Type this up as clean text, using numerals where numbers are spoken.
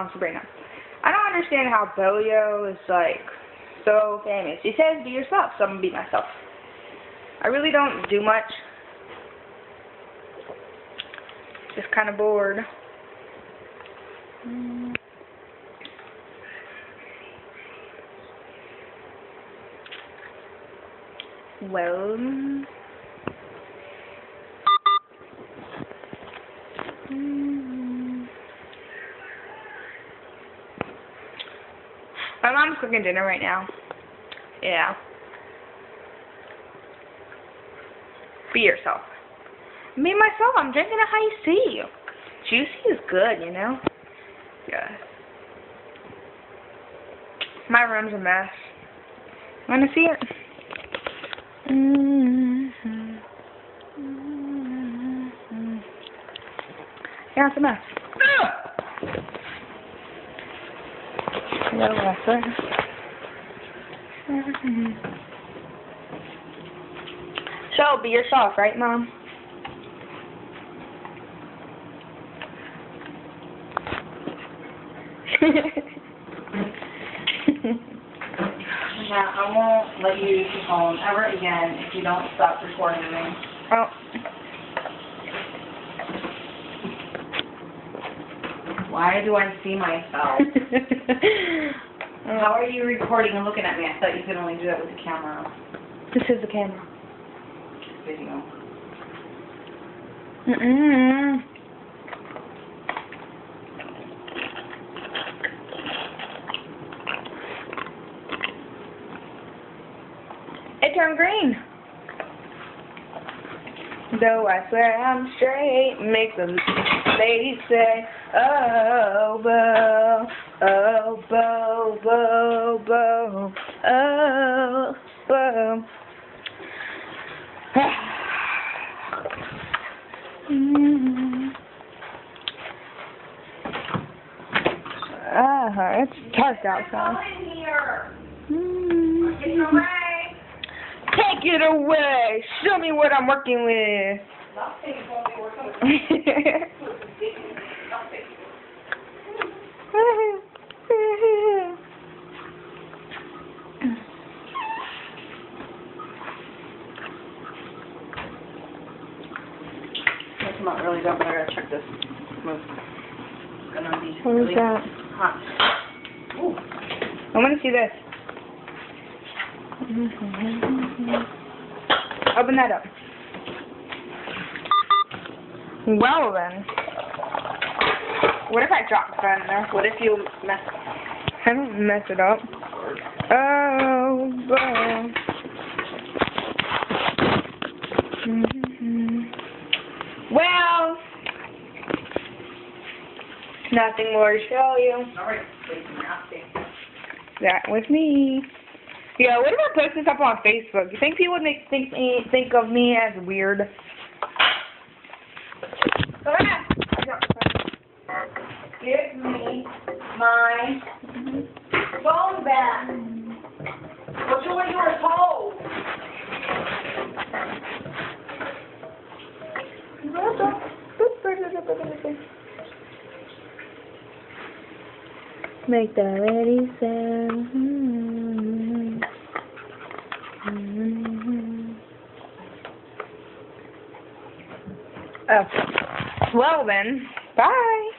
I'm Sabrina. I don't understand how Bellio is, like, so famous. He says, be yourself, so I'm gonna be myself. I really don't do much. Just kind of bored. Well... My mom's cooking dinner right now. Yeah. Be yourself. Me, myself, I'm drinking a high C. Juicy is good, you know? Yeah. My room's a mess. Wanna see it? Yeah, it's a mess. Hello, Lester. So, be yourself, right, Mom? Yeah, I won't let you use your phone ever again if you don't stop recording me. Oh. Why do I see myself? How are you recording and looking at me? I thought you could only do that with the camera. This is the camera. Video. It turned green. Though I swear I'm straight, makes a lady say, oh, bo, oh, bo, bo, bo, oh, bo. It's dark outside. Come in here. Get your way. Take it away. Show me what I'm working with. It's not really done, but I gotta check this. It's gonna be What is really that? hot. Ooh. I want to see this. Open that up. Well then. What if I drop that in there? What if you mess up? I don't mess it up. Oh, boy. Well, nothing more to show you. Alright, That was me. Yeah, what if I post this up on Facebook? You think people would think of me as weird? Go ahead. Give me my phone back. What's what you were told? Make the lady sound. Oh. Well then, bye.